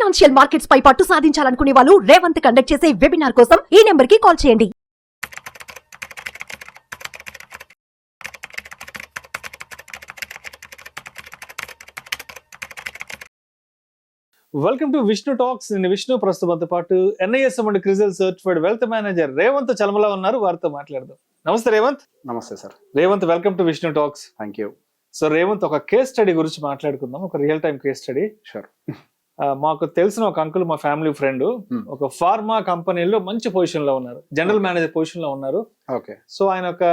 Financial markets పై పట్టు సాధించాలనుకునే వాళ్ళు Revanth conduct చేసే వెబినార్ కోసం ఈ నెంబర్ కి కాల్ చేయండి. Welcome to Vishnu talks. నేను విష్ణు, ప్రస్తుతంతో పాటు NIS and Crizal certified wealth manager Revanth Chalamala ఉన్నారు. వారితో మాట్లాడదాం. నమస్తే రేవంత్. నమస్తే sir. Revanth, welcome to Vishnu talks. Thank you. So Revanth, ఒక కేస్ స్టడీ గురించి మాట్లాడుకుందాం. ఒక real time case study. Sure. మాకు తెలిసిన ఒక అంకుల్, మా ఫ్యామిలీ ఫ్రెండ్, ఒక ఫార్మా కంపెనీలో మంచి పొజిషన్ లో ఉన్నారు, జనరల్ మేనేజర్ పొజిషన్ లో ఉన్నారు. ఓకే. సో ఆయన ఒక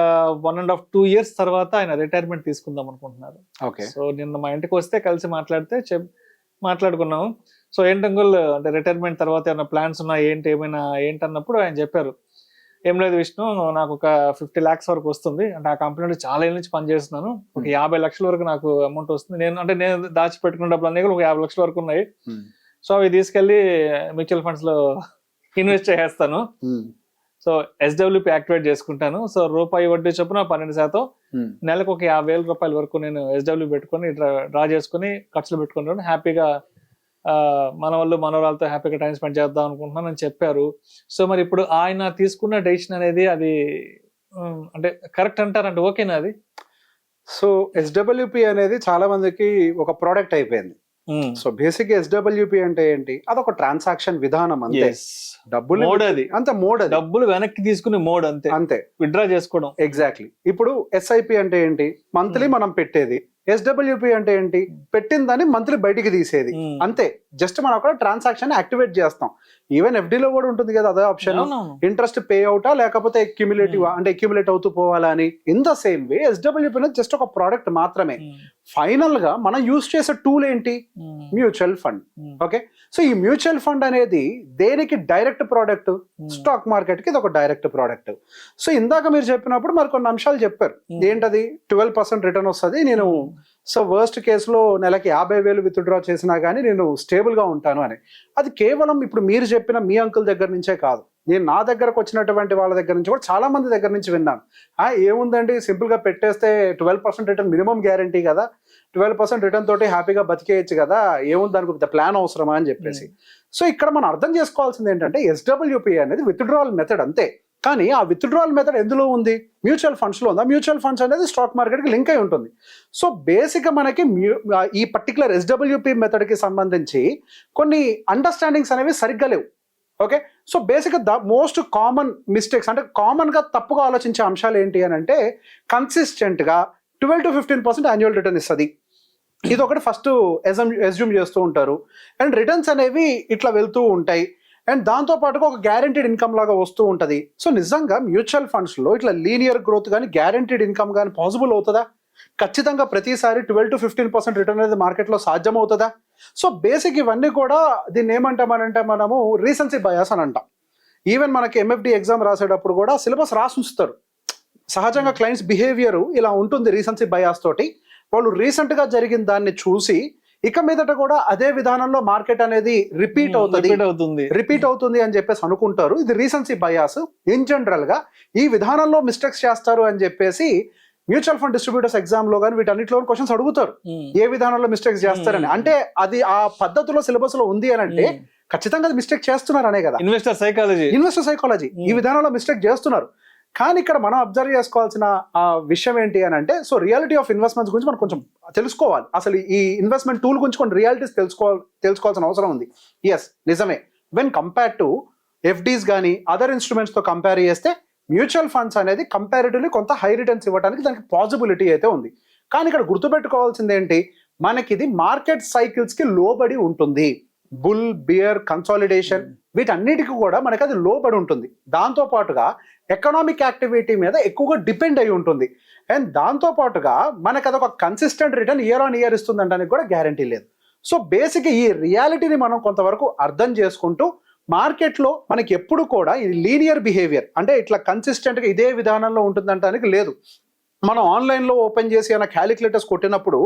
1.5-2 years తర్వాత ఆయన రిటైర్మెంట్ తీసుకుందాం అనుకుంటున్నారు. ఓకే. సో నిన్న మా ఇంటికి వస్తే కలిసి మాట్లాడుకున్నాము. సో ఏంటి అంకుల్, అంటే రిటైర్మెంట్ తర్వాత ఏమైనా ప్లాన్స్ ఉన్నా ఏంటి అన్నప్పుడు ఆయన చెప్పారు, ఏం లేదు విష్ణు, నాకు ఒక 50 lakhs వరకు వస్తుంది. అంటే ఆ కంపెనీలో చాలా ఏళ్ళ నుంచి పనిచేస్తున్నాను. ఒక 50 లక్షల వరకు నాకు అమౌంట్ వస్తుంది. నేను దాచిపెట్టుకున్న డబ్బులు అన్నీ కూడా ఒక 50 లక్షల వరకు ఉన్నాయి. సో అవి తీసుకెళ్లి మ్యూచువల్ ఫండ్స్ లో ఇన్వెస్ట్ చేసేస్తాను. సో SWP యాక్టివేట్ చేసుకుంటాను. సో రూపాయి వడ్డీ చొప్పున 12%, నెలకు ఒక 50,000 రూపాయల వరకు నేను SWP పెట్టుకుని డ్రా చేసుకుని ఖర్చులు పెట్టుకుంటాను. హ్యాపీగా మన వాళ్ళు మనవరాలతో హ్యాపీగా టైం స్పెండ్ చేద్దాం అనుకుంటున్నాను అని చెప్పారు. సో మరి ఇప్పుడు ఆయన తీసుకున్న డెసిషన్ అనేది అది అంటే కరెక్ట్ అంటారంటే ఓకేనా అది? సో SWP అనేది చాలా మందికి ఒక ప్రోడక్ట్ అయిపోయింది. సో బేసిక్ SWP అంటే ఏంటి? అదొక ట్రాన్సాక్షన్ విధానం అంతే. డబ్బులు డబ్బులు వెనక్కి తీసుకునే మోడ్ అంతే, విత్డ్రా చేసుకోవడం. ఎగ్జాక్ట్లీ. ఇప్పుడు SIP అంటే ఏంటి? మంత్లీ మనం పెట్టేది. SWP అంటే ఏంటి? పెట్టిందని మంత్లీ బయటికి తీసేది. అంతే. జస్ట్ మనం అక్కడ ట్రాన్సాక్షన్ యాక్టివేట్ చేస్తాం. ఈవెన్ FD లో కూడా ఉంటుంది కదా అదే ఆప్షన్, ఇంట్రెస్ట్ పే అవుటా లేకపోతే అక్యుములేట్ అవుతూ పోవాలా అని. In the same way SWP అనేది జస్ట్ ఒక ప్రోడక్ట్ మాత్రమే. ఫైనల్ గా మనం యూజ్ చేసే టూల్ ఏంటి? Mutual fund. ఓకే. సో ఈ మ్యూచువల్ ఫండ్ అనేది దేనికి డైరెక్ట్ ప్రోడక్ట్? స్టాక్ మార్కెట్ కి ఇది ఒక డైరెక్ట్ ప్రోడక్ట్. సో ఇందాక మీరు చెప్పినప్పుడు మరి కొన్ని అంశాలు చెప్పారు. ఏంటది? 12% రిటర్న్ వస్తుంది. నేను సో వర్స్ట్ కేసులో నెలకి 50,000 విత్డ్రా చేసినా కానీ నేను స్టేబుల్ గా ఉంటాను అని. అది కేవలం ఇప్పుడు మీరు చెప్పిన మీ అంకుల్ దగ్గర నుంచే కాదు, నేను నా దగ్గరకు వచ్చినటువంటి వాళ్ళ దగ్గర నుంచి కూడా చాలా మంది దగ్గర నుంచి విన్నాను. ఏముందండి, సింపుల్ గా పెట్టేస్తే 12% రిటర్న్ మినిమం గ్యారంటీ కదా, 12% రిటర్న్ తోటి హ్యాపీగా బతికేయచ్చు కదా, ఏముంది దానికి ప్లాన్ అవసరమా అని చెప్పేసి. సో ఇక్కడ మనం అర్థం చేసుకోవాల్సింది ఏంటంటే SWP అనేది విత్డ్రావల్ మెథడ్ అంతే. కానీ ఆ విత్డ్రావల్ మెథడ్ ఎందులో ఉంది? మ్యూచువల్ ఫండ్స్ లో ఉంది. మ్యూచువల్ ఫండ్స్ అనేది స్టాక్ మార్కెట్ కి లింక్ అయి ఉంటుంది. సో బేసిక్ గా మనకి ఈ పర్టికులర్ SWP మెథడ్ కి సంబంధించి కొన్ని అండర్స్టాండింగ్స్ అనేవి సరిగ్గా లేవు. ఓకే. సో బేసిక్గా ద మోస్ట్ కామన్ మిస్టేక్స్, అంటే కామన్ గా తప్పుగా ఆలోచించే అంశాలు ఏంటి అని అంటే, కన్సిస్టెంట్ గా 12-15% యాన్యువల్ రిటర్న్ ఇస్తుంది. ఇది ఒకటి ఫస్ట్ అజ్యూమ్ చేస్తూ ఉంటారు. అండ్ రిటర్న్స్ అనేవి ఇట్లా వెళ్తూ ఉంటాయి. అండ్ దాంతో పాటుగా ఒక గ్యారెంటీడ్ ఇన్కమ్ లాగా వస్తూ ఉంటుంది. సో నిజంగా మ్యూచువల్ ఫండ్స్ లో ఇట్లా లీనియర్ గ్రోత్ కానీ గ్యారెంటీడ్ ఇన్కమ్ కానీ పాసిబుల్ అవుతుందా? ఖచ్చితంగా ప్రతిసారి 12-15% రిటర్న్ అనేది మార్కెట్లో సాధ్యం అవుతుందా? సో బేసిక్ ఇవన్నీ కూడా దీన్ని ఏమంటామనంటే మనము రీసెన్సీ బయాస్ అని అంటాం. ఈవెన్ మనకి MFD ఎగ్జామ్ రాసేటప్పుడు కూడా సిలబస్ రాసి ఉంచుతారు. సహజంగా క్లయింట్స్ బిహేవియర్ ఇలా ఉంటుంది రీసెన్సీ బయాస్ తోటి. వాళ్ళు రీసెంట్ గా జరిగిన దాన్ని చూసి ఇక మీదట కూడా అదే విధానంలో మార్కెట్ అనేది రిపీట్ అవుతుంది అని చెప్పేసి అనుకుంటారు. ఇది రీసెన్సీ బయాస్. ఇన్ జనరల్ గా ఈ విధానంలో మిస్టేక్స్ చేస్తారు అని చెప్పేసి మ్యూచువల్ ఫండ్ డిస్ట్రిబ్యూటర్స్ ఎగ్జామ్ లో కానీ వీటన్నిటిలో క్వశ్చన్స్ అడుగుతారు, ఏ విధానంలో మిస్టేక్స్ చేస్తారని. అంటే అది ఆ పద్ధతిలో సిలబస్ లో ఉంది అని అంటే ఖచ్చితంగా అది మిస్టేక్ చేస్తున్నారు అనే కదా. ఇన్వెస్టర్ సైకాలజీ ఈ విధానంలో మిస్టేక్ చేస్తున్నారు. కానీ ఇక్కడ మనం అబ్జర్వ్ చేసుకోవాల్సిన విషయం ఏంటి అని అంటే, సో రియాలిటీ ఆఫ్ ఇన్వెస్ట్మెంట్స్ గురించి మనం కొంచెం తెలుసుకోవాలి. అసలు ఈ ఇన్వెస్ట్మెంట్ టూల్ గురించి కొన్ని రియాలిటీస్ తెలుసుకోవాల్సిన అవసరం ఉంది. ఎస్, నిజమే. వెన్ కంపేర్ టు FDs కానీ అదర్ ఇన్స్ట్రుమెంట్స్ తో కంపేర్ చేస్తే మ్యూచువల్ ఫండ్స్ అనేది కంపారిటివ్లీ కొంత హై రిటర్న్స్ ఇవ్వడానికి దానికి పాసిబిలిటీ అయితే ఉంది. కానీ ఇక్కడ గుర్తుపెట్టుకోవాల్సింది ఏంటి, మనకి ఇది మార్కెట్ సైకిల్స్ కి లోబడి ఉంటుంది. బుల్, బియర్, కన్సాలిడేషన్ వీటన్నిటికీ కూడా మనకి అది లోబడి ఉంటుంది. దాంతో పాటుగా ఎకనామిక్ యాక్టివిటీ మీద ఎక్కువగా డిపెండ్ అయి ఉంటుంది. అండ్ దాంతో పాటుగా మనకి అదొక consistent return year on year ఇస్తుందంటానికి కూడా గ్యారంటీ లేదు. సో బేసిక్గా ఈ రియాలిటీని మనం కొంతవరకు అర్థం చేసుకుంటూ మార్కెట్లో మనకి ఎప్పుడు కూడా ఇది లీనియర్ బిహేవియర్, అంటే ఇట్లా కన్సిస్టెంట్గా ఇదే విధానంలో ఉంటుందంటానికి లేదు. మనం ఆన్లైన్లో ఓపెన్ చేసి ఏమైనా క్యాలిక్యులేటర్స్ కొట్టినప్పుడు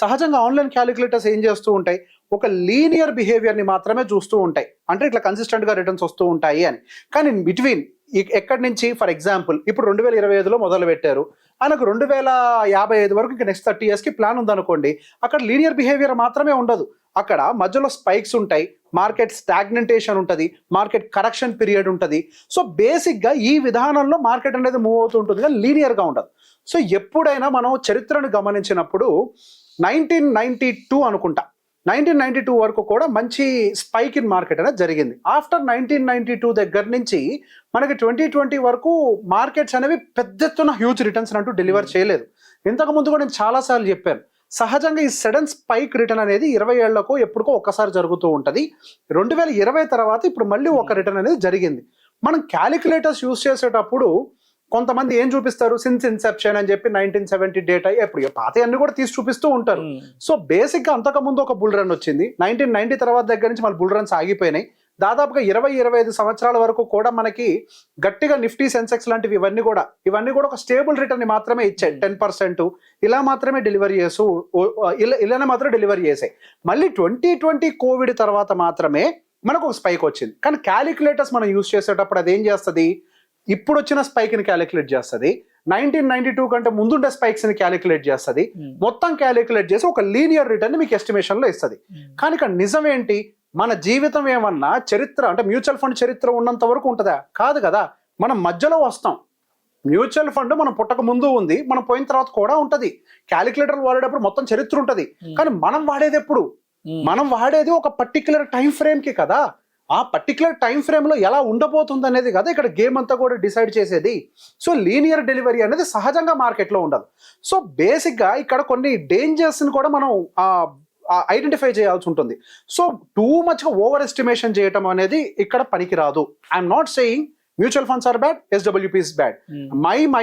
సహజంగా ఆన్లైన్ క్యాలిక్యులేటర్స్ ఏం చేస్తూ ఉంటాయి, ఒక లీనియర్ బిహేవియర్ని మాత్రమే చూస్తూ ఉంటాయి. అంటే ఇట్లా కన్సిస్టెంట్గా రిటర్న్స్ వస్తూ ఉంటాయి అని. కానీ బిట్వీన్ ఎక్కడి నుంచి, ఫర్ ఎగ్జాంపుల్ ఇప్పుడు 2025లో మొదలు పెట్టారు, ఆయనకు 2055 వరకు ఇంకా నెక్స్ట్ 30 yearsకి ప్లాన్ ఉందనుకోండి, అక్కడ లీనియర్ బిహేవియర్ మాత్రమే ఉండదు. అక్కడ మధ్యలో స్పైక్స్ ఉంటాయి, మార్కెట్ స్టాగ్నెంటేషన్ ఉంటుంది, మార్కెట్ కరెక్షన్ పీరియడ్ ఉంటుంది. సో బేసిక్గా ఈ విధానంలో మార్కెట్ అనేది మూవ్ అవుతూ ఉంటుంది కానీ లీనియర్గా ఉండదు. సో ఎప్పుడైనా మనం చరిత్రను గమనించినప్పుడు 1992 అనుకుంటా, 1992 వరకు కూడా మంచి స్పైక్ ఇన్ మార్కెట్ అనేది జరిగింది. ఆఫ్టర్ 1992 దగ్గర నుంచి మనకి 2020 వరకు మార్కెట్స్ అనేవి పెద్ద ఎత్తున హ్యూజ్ రిటర్న్స్ అంటూ డెలివర్ చేయలేదు. ఇంతకు ముందు కూడా నేను చాలాసార్లు చెప్పాను, సహజంగా ఈ సడన్ స్పైక్ రిటర్న్ అనేది 20 ఏళ్లకు ఎప్పుడుకో ఒక్కసారి జరుగుతూ ఉంటుంది. 2020 తర్వాత ఇప్పుడు మళ్ళీ ఒక రిటర్న్ అనేది జరిగింది. మనం క్యాలిక్యులేటర్స్ యూస్ చేసేటప్పుడు కొంతమంది ఏం చూపిస్తారు, సిన్స్ ఇన్సెప్షన్ అని చెప్పి 1970 డేటా, ఎప్పుడు పాత అన్ని కూడా తీసి చూపిస్తూ ఉంటారు. సో బేసిక్గా అంతకుముందు ఒక బుల్ రన్ వచ్చింది, 1990 తర్వాత దగ్గర నుంచి మళ్ళీ బుల్ రన్స్ ఆగిపోయినాయి. దాదాపుగా 20-25 సంవత్సరాల వరకు కూడా మనకి గట్టిగా నిఫ్టీ, సెన్సెక్స్ లాంటివి ఇవన్నీ కూడా ఒక స్టేబుల్ రిటర్న్ మాత్రమే ఇచ్చాయి. 10% ఇలా మాత్రమే ఇలానే మాత్రం డెలివరీ చేసాయి. మళ్ళీ 2020 కోవిడ్ తర్వాత మాత్రమే మనకు ఒక స్పైక్ వచ్చింది. కానీ క్యాలిక్యులేటర్స్ మనం యూజ్ చేసేటప్పుడు అది ఏం చేస్తుంది, ఇప్పుడు వచ్చిన స్పైక్ని క్యాలిక్యులేట్ చేస్తుంది, 1992 కంటే ముందుండే స్పైక్స్ని క్యాలిక్యులేట్ చేస్తుంది, మొత్తం క్యాలిక్యులేట్ చేసి ఒక లీనియర్ రిటర్న్ మీకు ఎస్టిమేషన్లో ఇస్తుంది. కానీ ఇక్కడ నిజం ఏంటి, మన జీవితం ఏమన్నా చరిత్ర అంటే మ్యూచువల్ ఫండ్ చరిత్ర ఉన్నంత వరకు ఉంటుందా? కాదు కదా, మనం మధ్యలో వస్తాం. మ్యూచువల్ ఫండ్ మనం పుట్టక ముందు ఉంది, మనం పోయిన తర్వాత కూడా ఉంటుంది. క్యాలిక్యులేటర్ వాడేటప్పుడు మొత్తం చరిత్ర ఉంటుంది. కానీ మనం వాడేది ఎప్పుడు, మనం వాడేది ఒక పర్టికులర్ టైం ఫ్రేమ్కి కదా. ఆ పర్టికులర్ టైం ఫ్రేమ్లో ఎలా ఉండబోతుంది అనేది కదా ఇక్కడ గేమ్ అంతా కూడా డిసైడ్ చేసేది. సో లీనియర్ డెలివరీ అనేది సహజంగా మార్కెట్లో ఉండదు. సో బేసిక్గా ఇక్కడ కొన్ని డేంజర్స్ని కూడా మనం ఐడెంటిఫై చేయాల్సి ఉంటుంది. సో టూ మచ్గా ఓవర్ ఎస్టిమేషన్ చేయటం అనేది ఇక్కడ పనికిరాదు. I'm not saying mutual funds are bad, SWP is bad. I'm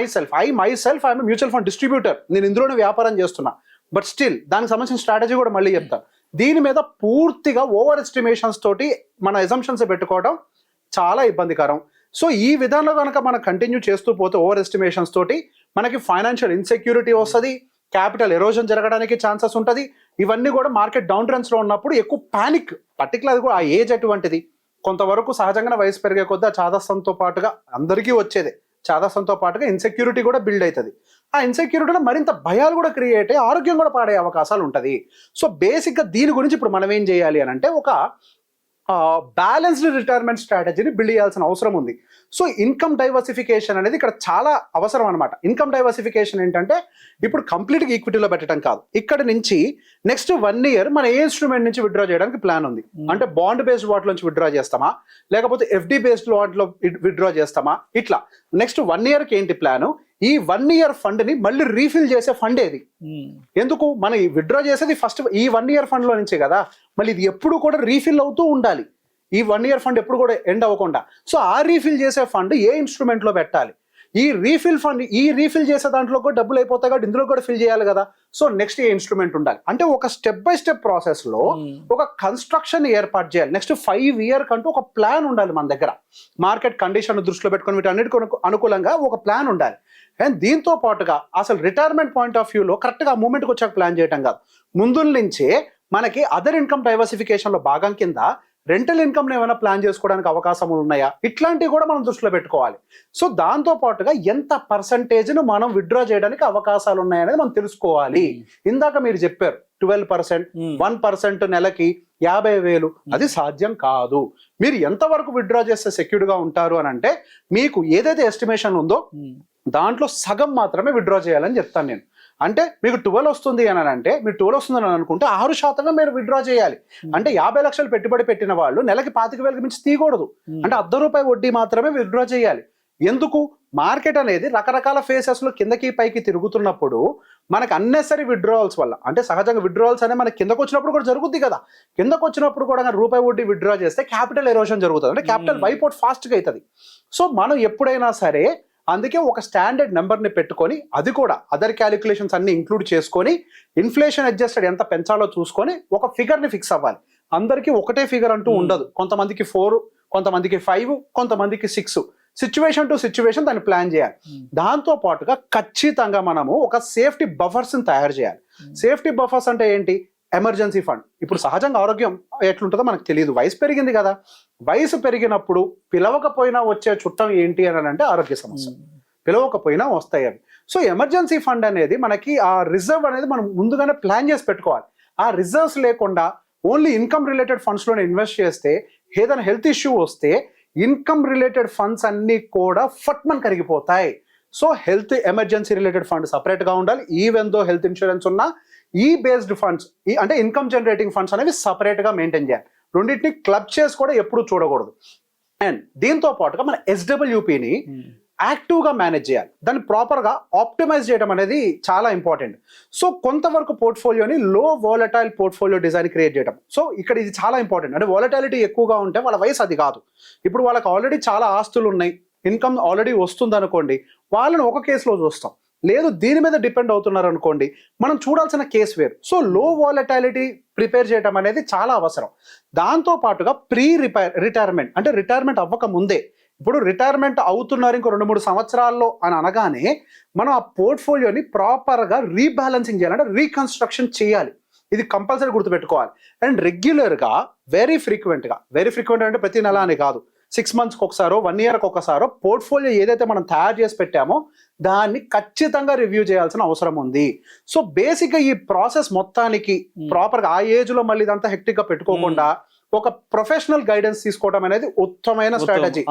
mutual fund distributor, నేను ఇందులోనే వ్యాపారం చేస్తున్నా. బట్ స్టిల్ దానికి సంబంధించిన స్ట్రాటజీ కూడా మళ్ళీ చెప్తాను. దీని మీద పూర్తిగా ఓవర్ ఎస్టిమేషన్స్ తోటి మన ఎజంప్షన్స్ పెట్టుకోవడం చాలా ఇబ్బందికరం. సో ఈ విధానంలో కనుక మనం కంటిన్యూ చేస్తూ పోతే ఓవర్ ఎస్టిమేషన్స్ తోటి మనకి ఫైనాన్షియల్ ఇన్సెక్యూరిటీ వస్తుంది, క్యాపిటల్ ఎరోజన్ జరగడానికి ఛాన్సెస్ ఉంటుంది. ఇవన్నీ కూడా మార్కెట్ డౌన్ ట్రెండ్స్లో ఉన్నప్పుడు ఎక్కువ ప్యానిక్, పర్టికులర్ కూడా ఆ ఏజ్ అటువంటిది. కొంతవరకు సహజంగా వయసు పెరిగే కొద్దీ ఆ చాదస్తంతో పాటుగా అందరికీ వచ్చేదే, చాదస్తంతో పాటుగా ఇన్సెక్యూరిటీ కూడా బిల్డ్ అవుతుంది. ఆ ఇన్సెక్యూరిటీలో మరింత భయాలు కూడా క్రియేట్ అయ్యి ఆరోగ్యం కూడా పాడే అవకాశాలు ఉంటుంది. సో బేసిక్గా దీని గురించి ఇప్పుడు మనం ఏం చేయాలి అని అంటే ఒక బ్యాలెన్స్డ్ రిటైర్మెంట్ స్ట్రాటజీని బిల్డ్ చేయాల్సిన అవసరం ఉంది. సో ఇన్కమ్ డైవర్సిఫికేషన్ అనేది ఇక్కడ చాలా అవసరం అనమాట. ఇన్కమ్ డైవర్సిఫికేషన్ ఏంటంటే ఇప్పుడు కంప్లీట్గా ఈక్విటీలో పెట్టడం కాదు, ఇక్కడ నుంచి నెక్స్ట్ 1 year మన ఏ ఇన్స్ట్రుమెంట్ నుంచి విత్డ్రా చేయడానికి ప్లాన్ ఉంది అంటే బాండ్ బేస్డ్ వాటిలోంచి విత్డ్రా చేస్తామా, లేకపోతే FD బేస్డ్ వాటిలో విత్డ్రా చేస్తామా, ఇట్లా నెక్స్ట్ 1 yearకి ఏంటి ప్లాను, ఈ 1 year ఫండ్ని మళ్ళీ రీఫిల్ చేసే ఫండ్ ఏది, ఎందుకు మనం విత్డ్రా చేసేది ఫస్ట్ ఈ 1 year ఫండ్లో నుంచే కదా, మళ్ళీ ఇది ఎప్పుడు కూడా రీఫిల్ అవుతూ ఉండాలి. ఈ 1 year ఫండ్ ఎప్పుడు కూడా ఎండ్ అవ్వకుండా. సో ఆ రీఫిల్ చేసే ఫండ్ ఏ ఇన్స్ట్రుమెంట్లో పెట్టాలి, ఈ రీఫిల్ చేసే దాంట్లో కూడా డబ్బులు అయిపోతాయి కాబట్టి ఇందులో కూడా ఫిల్ చేయాలి కదా. సో నెక్స్ట్ ఏ ఇన్స్ట్రుమెంట్ ఉండాలి అంటే ఒక స్టెప్ బై స్టెప్ ప్రాసెస్లో ఒక కన్స్ట్రక్షన్ ఏర్పాటు చేయాలి. నెక్స్ట్ 5 year కంటూ ఒక ప్లాన్ ఉండాలి మన దగ్గర. మార్కెట్ కండిషన్ దృష్టిలో పెట్టుకొని వీటన్నిటికీ అనుకూలంగా ఒక ప్లాన్ ఉండాలి. అండ్ దీంతో పాటుగా అసలు రిటైర్మెంట్ పాయింట్ ఆఫ్ వ్యూలో కరెక్ట్గా ఆ మూమెంట్కి వచ్చాక ప్లాన్ చేయటం కాదు, ముందు నుంచే మనకి అదర్ ఇన్కమ్ డైవర్సిఫికేషన్లో భాగం కింద రెంటల్ ఇన్కమ్ని ఏమైనా ప్లాన్ చేసుకోవడానికి అవకాశాలు ఉన్నాయా, ఇట్లాంటివి కూడా మనం దృష్టిలో పెట్టుకోవాలి. సో దాంతో పాటుగా ఎంత పర్సంటేజ్ను మనం విత్డ్రా చేయడానికి అవకాశాలు ఉన్నాయనేది మనం తెలుసుకోవాలి. ఇందాక మీరు చెప్పారు 12%, 1% నెలకి 50,000, అది సాధ్యం కాదు. మీరు ఎంతవరకు విత్డ్రా చేస్తే సెక్యూర్డ్గా ఉంటారు అని అంటే మీకు ఏదైతే ఎస్టిమేషన్ ఉందో దాంట్లో సగం మాత్రమే విత్డ్రా చేయాలని చెప్తాను నేను. అంటే మీకు 12 వస్తుంది అని అంటే మీరు 12 వస్తుందని అనుకుంటే 6% మీరు విత్డ్రా చేయాలి. అంటే 50 లక్షలు పెట్టుబడి పెట్టిన వాళ్ళు నెలకి 25,000 మించి తీయకూడదు. అంటే ₹1 వడ్డీ మాత్రమే విత్డ్రా చేయాలి. ఎందుకు, మార్కెట్ అనేది రకరకాల ఫేసెస్లో కిందకి పైకి తిరుగుతున్నప్పుడు మనకు అన్నెసరీ విత్డ్రావల్స్ వల్ల, అంటే సహజంగా విత్డ్రావల్స్ అనేది మనకి కిందకు వచ్చినప్పుడు కూడా జరుగుద్ది కదా, కిందకు వచ్చినప్పుడు కూడా ₹1 వడ్డీ విత్డ్రా చేస్తే క్యాపిటల్ ఎరోషన్ జరుగుతుంది, అంటే క్యాపిటల్ వైపౌట్ ఫాస్ట్గా అవుతుంది. సో మనం ఎప్పుడైనా సరే అందుకే ఒక స్టాండర్డ్ నెంబర్ని పెట్టుకొని అది కూడా అదర్ క్యాలిక్యులేషన్స్ అన్ని ఇంక్లూడ్ చేసుకొని ఇన్ఫ్లేషన్ అడ్జస్టెడ్ ఎంత పెంచాలో చూసుకొని ఒక ఫిగర్ని ఫిక్స్ అవ్వాలి. అందరికీ ఒకటే ఫిగర్ అంటూ ఉండదు, కొంతమందికి 4, కొంతమందికి 5, కొంతమందికి 6, సిచ్యువేషన్ టు సిచ్యువేషన్ దాన్ని ప్లాన్ చేయాలి. దాంతో పాటుగా ఖచ్చితంగా మనము ఒక సేఫ్టీ బఫర్స్ని తయారు చేయాలి. సేఫ్టీ బఫర్స్ అంటే ఏంటి, ఎమర్జెన్సీ ఫండ్. ఇప్పుడు సహజంగా ఆరోగ్యం ఎట్లుంటుందో మనకు తెలియదు, వయసు పెరిగింది కదా, వయసు పెరిగినప్పుడు పిలవకపోయినా వచ్చే చుట్టం ఏంటి అని అంటే ఆరోగ్య సమస్య, పిలవకపోయినా వస్తాయి అవి. సో ఎమర్జెన్సీ ఫండ్ అనేది మనకి ఆ రిజర్వ్ అనేది మనం ముందుగానే ప్లాన్ చేసి పెట్టుకోవాలి. ఆ రిజర్వ్స్ లేకుండా ఓన్లీ ఇన్కమ్ రిలేటెడ్ ఫండ్స్ లోనే ఇన్వెస్ట్ చేస్తే ఏదైనా హెల్త్ ఇష్యూ వస్తే ఇన్కమ్ రిలేటెడ్ ఫండ్స్ అన్ని కూడా ఫట్మన్ కరిగిపోతాయి. So health emergency related fund separate గా ఉండాలి. ఈవెన్ దో హెల్త్ ఇన్సూరెన్స్ ఉన్నా ఈ బేస్డ్ ఫండ్స్ అంటే ఇన్కమ్ జనరేటింగ్ ఫండ్స్ అనేవి సపరేట్ గా మెయింటైన్ చేయాలి. రెండింటిని క్లబ్ చేసి కూడా ఎప్పుడు చూడకూడదు. అండ్ దీంతో పాటుగా మన ఎస్డబ్ల్యూపీని యాక్టివ్ గా మేనేజ్ చేయాలి. దాన్ని ప్రాపర్ గా ఆప్టిమైజ్ చేయడం అనేది చాలా ఇంపార్టెంట్. సో కొంతవరకు పోర్ట్ఫోలియోని లో వాలటైల్ పోర్ట్ఫోలియో డిజైన్ క్రియేట్ చేయడం. సో ఇక్కడ ఇది చాలా ఇంపార్టెంట్. అంటే వాలటాలిటీ ఎక్కువగా ఉంటే వాళ్ళ వయసు అది కాదు. ఇప్పుడు వాళ్ళకి ఆల్రెడీ చాలా ఆస్తులు ఉన్నాయి, ఇన్కమ్ ఆల్రెడీ వస్తుంది అనుకోండి, వాళ్ళని ఒక కేసులో చూస్తాం. లేదు దీని మీద డిపెండ్ అవుతున్నారు అనుకోండి, మనం చూడాల్సిన కేసు వేరు. సో లో వాలటాలిటీ ప్రిపేర్ చేయడం అనేది చాలా అవసరం. దాంతో పాటుగా రిటైర్మెంట్ అంటే రిటైర్మెంట్ అవ్వక ముందే, ఇప్పుడు రిటైర్మెంట్ అవుతున్నారు ఇంకో 2-3 సంవత్సరాల్లో అని అనగానే మనం ఆ పోర్ట్ఫోలియోని ప్రాపర్గా రీబ్యాలెన్సింగ్ చేయాలి, అంటే రీకన్స్ట్రక్షన్ చేయాలి. ఇది కంపల్సరీ గుర్తుపెట్టుకోవాలి. అండ్ రెగ్యులర్గా వెరీ ఫ్రీక్వెంట్ అంటే ప్రతి నెల అని కాదు, 6 monthsకి ఒకసారో 1 yearకి ఒకసారో పోర్ట్ఫోలియో ఏదైతే మనం తయారు చేసి పెట్టామో దాన్ని ఖచ్చితంగా రివ్యూ చేయాల్సిన అవసరం ఉంది. సో బేసిక్గా ఈ ప్రాసెస్ మొత్తానికి ప్రాపర్గా ఆ ఏజ్లో మళ్ళీ ఇదంతా హెక్టిక్గా పెట్టుకోకుండా ఒక ప్రొఫెషనల్ గైడెన్స్ తీసుకోవడం అనేది ఉత్తమమైన స్ట్రాటజీ.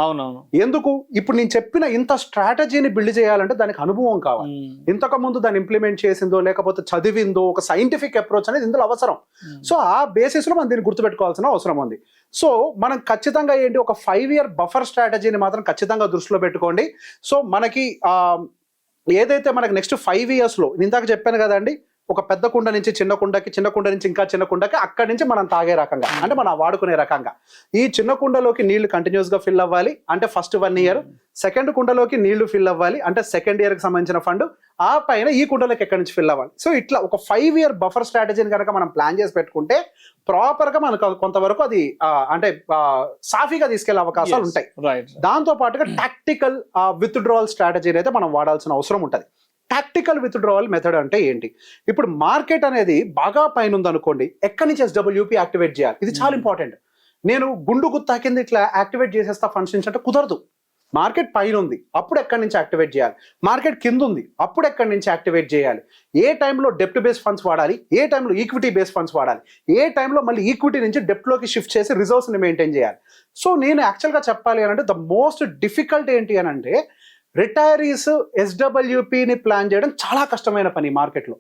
ఎందుకు ఇప్పుడు నేను చెప్పిన ఇంత స్ట్రాటజీని బిల్డ్ చేయాలంటే దానికి అనుభవం కావాలి. ఇంతకు ముందు దాన్ని ఇంప్లిమెంట్ చేసిందో లేకపోతే చదివిందో ఒక సైంటిఫిక్ అప్రోచ్ అనేది ఇందులో అవసరం. సో ఆ బేసిస్ లో మనం దీన్ని గుర్తుపెట్టుకోవాల్సిన అవసరం ఉంది. సో మనం ఖచ్చితంగా ఏంటి ఒక 5-year బఫర్ స్ట్రాటజీని మాత్రం ఖచ్చితంగా దృష్టిలో పెట్టుకోండి. సో మనకి ఏదైతే మనకి నెక్స్ట్ 5 years లో ఇందాక చెప్పాను కదండి, ఒక పెద్ద కుండ నుంచి చిన్న కుండకి, చిన్న కుండ నుంచి ఇంకా చిన్న కుండకి, అక్కడి నుంచి మనం తాగే రకంగా అంటే మనం వాడుకునే రకంగా ఈ చిన్న కుండలోకి నీళ్లు కంటిన్యూస్ గా ఫిల్ అవ్వాలి అంటే ఫస్ట్ 1 year, సెకండ్ కుండలోకి నీళ్లు ఫిల్ అవ్వాలి అంటే సెకండ్ ఇయర్ కి సంబంధించిన ఫండ్, ఆ పైన ఈ కుండలోకి ఎక్కడి నుంచి ఫిల్ అవ్వాలి. సో ఇట్లా ఒక 5-year బఫర్ స్ట్రాటజీని కనుక మనం ప్లాన్ చేసి పెట్టుకుంటే ప్రాపర్ గా మనకు కొంతవరకు అది అంటే సాఫీగా తీసుకెళ్లే అవకాశాలు ఉంటాయి. దాంతో పాటుగా టాక్టికల్ విత్డ్రావల్ స్ట్రాటజీని అయితే మనం వాడాల్సిన అవసరం ఉంటుంది. టాక్టికల్ విత్డ్రావల్ మెథడ్ అంటే ఏంటి? ఇప్పుడు మార్కెట్ అనేది బాగా పైన ఉంది అనుకోండి, ఎక్కడి నుంచి ఎస్డబ్ల్యూపీ యాక్టివేట్ చేయాలి, ఇది చాలా ఇంపార్టెంట్. నేను గుండు గుత్తా కింద ఇట్లా యాక్టివేట్ చేసేస్తా ఫండ్స్ నుంచి అంటే కుదరదు. మార్కెట్ పైన ఉంది, అప్పుడు ఎక్కడి నుంచి యాక్టివేట్ చేయాలి. మార్కెట్ కింద ఉంది, అప్పుడు ఎక్కడి నుంచి యాక్టివేట్ చేయాలి. ఏ టైంలో డెప్ట్ బేస్ ఫండ్స్ వాడాలి, ఏ టైంలో ఈక్విటీ బేస్ ఫండ్స్ వాడాలి, ఏ టైంలో మళ్ళీ ఈక్విటీ నుంచి డెప్ట్లోకి షిఫ్ట్ చేసి రిజర్వ్స్ని మెయింటైన్ చేయాలి. సో నేను యాక్చువల్గా చెప్పాలి అని అంటే ద మోస్ట్ డిఫికల్ట్ ఏంటి అని అంటే రిటైరీస్ ఎస్డబ్ల్యూపీని ప్లాన్ చేయడం చాలా కష్టమైన పని మార్కెట్లో.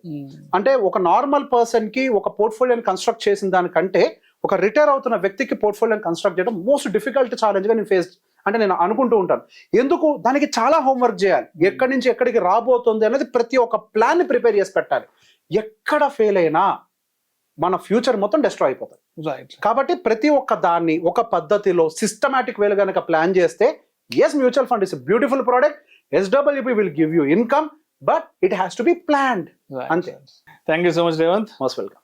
అంటే ఒక నార్మల్ పర్సన్కి ఒక పోర్ట్ఫోలియోని కన్స్ట్రక్ట్ చేసిన దానికంటే ఒక రిటైర్ అవుతున్న వ్యక్తికి పోర్ట్ఫోలియోని కన్స్ట్రక్ట్ చేయడం మోస్ట్ డిఫికల్ట్ ఛాలెంజ్గా నేను అనుకుంటూ ఉంటాను. ఎందుకు? దానికి చాలా హోంవర్క్ చేయాలి. ఎక్కడి నుంచి ఎక్కడికి రాబోతుంది అనేది ప్రతి ఒక్క ప్లాన్ని ప్రిపేర్ చేసి పెట్టాలి. ఎక్కడ ఫెయిల్ అయినా మన ఫ్యూచర్ మొత్తం డిస్ట్రాయ్ అయిపోతుంది. కాబట్టి ప్రతి ఒక్క దాన్ని ఒక పద్ధతిలో సిస్టమాటిక్ వేలో కనుక ప్లాన్ చేస్తే, yes, mutual fund is a beautiful product. SWP will give you income, but it has to be planned. Thank you so much, Revant. Most welcome.